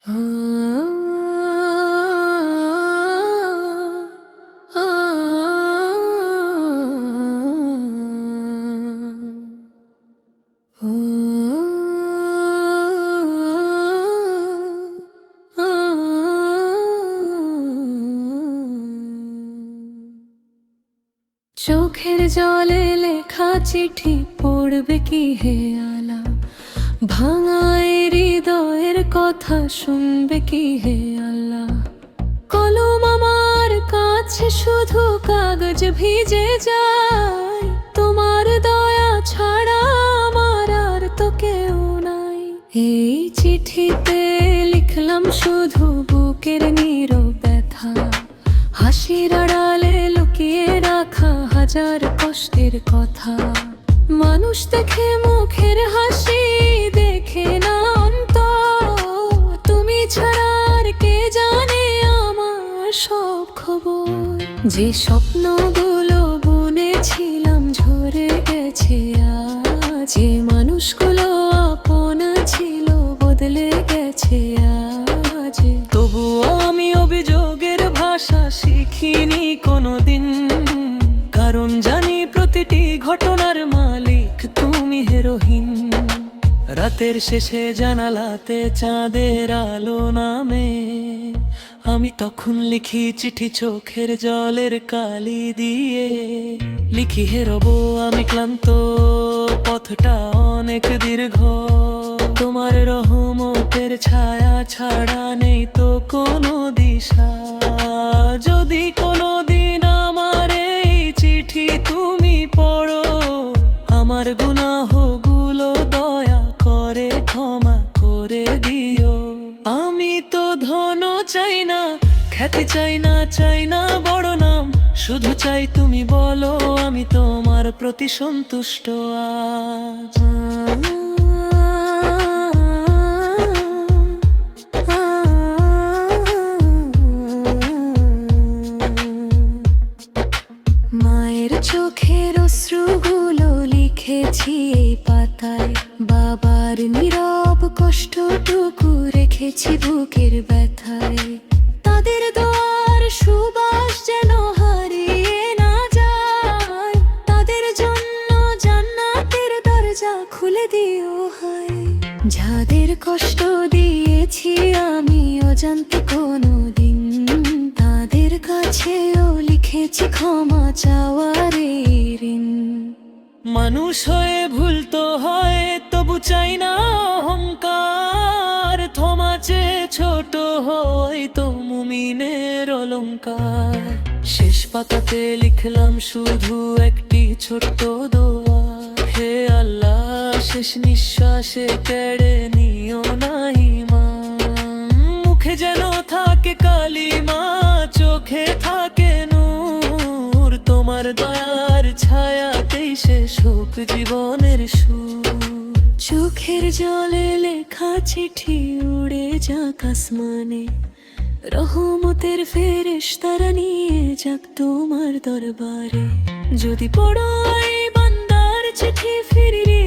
চোখের জলে লেখা চিঠি পড়বে কি হে আলা, ভাঙায় হৃদয়ের কথা শুনবে কি হে আল্লাহ। কলম আমার কাছে শুধু কাগজ ভিজে যায়, তোমার দয়া ছাড়া আমার আর তো কেউ নাই। এই চিঠিতে লিখলাম শুধু বুকের নীরব ব্যথা, হাসির আড়ালে লুকিয়ে রাখা হাজার কষ্টের কথা। মানুষ দেখে মুখের হাসি, দেখে না অন্তর। তুমি ছাড়া আর কে জানে আমার সব খবর। যে স্বপ্নগুলো বুনেছিলাম ঝরে গেছে আজ, যে মানুষগুলো আপন ছিল বদলে গেছে আজ। তবুও আমি অভিযোগের ভাষা শিখিনি কোনোদিন, কারণ জানি প্রতিটি ঘটনার মালিক তুমি হেরোহিন। রাতের শেষে জানালাতে চাঁদের আলো নামে, আমি তখন লিখি চিঠি চোখের জলের কালি দিয়ে। লিখি হে রব আমি ক্লান্ত, পথটা অনেক দীর্ঘ। তোমার রহমতের ছায়া ছাড়া নেই তো কোনো দিশা। যদি কোনোদিন আমার এই চিঠি তুমি পড়ো, আমার গুনাহগুলো দয়া করে ক্ষমা করে দিও। আমি তো ধন চাই না, খ্যাতি চাই না, চাই না বড় নাম। শুধু চাই তুমি বলো আমি তোমার প্রতি সন্তুষ্ট আজ। মায়ের চোখের অশ্রুগুলো লিখেছি এই পাতায়, বাবার নীরব কষ্টটুকু রেখেছি বুকের ব্যথায়। তাদের দোয়ার সুবাস যেন হারিয়ে না যায়, তাদের জন্য জান্নাতের দরজা খুলে দিও হায়। যাদের কষ্ট দিয়েছি আমি অজান্তে কোনোদিন, তাদের কাছেও লিখেছি ক্ষমা চাওয়ার ঋণ। মানুষ হয়ে ভুল তো হয়, তবু চাই না অহংকার। ক্ষমা চেয়ে ছোট হয় তো মুমিনের অলংকার। শেষ পাতাতে লিখলাম শুধু একটি ছোট্ট দোয়া, হে আল্লাহ শেষ নিঃশ্বাসে কেড়ে নিও না ঈমান। মুখে যেন থাকে কালিমা, চোখে থাকে নূর। তোমার দয়ার ছায়াতেই শেষ হোক জীবনের সুর। চোখের জলে লেখা চিঠি উড়ে যাক আসমানে, রহমতের ফেরেশতারা নিয়ে যাক তোমার দরবারে। যদি পড়ো এই বান্দার চিঠি ফিরিয়ে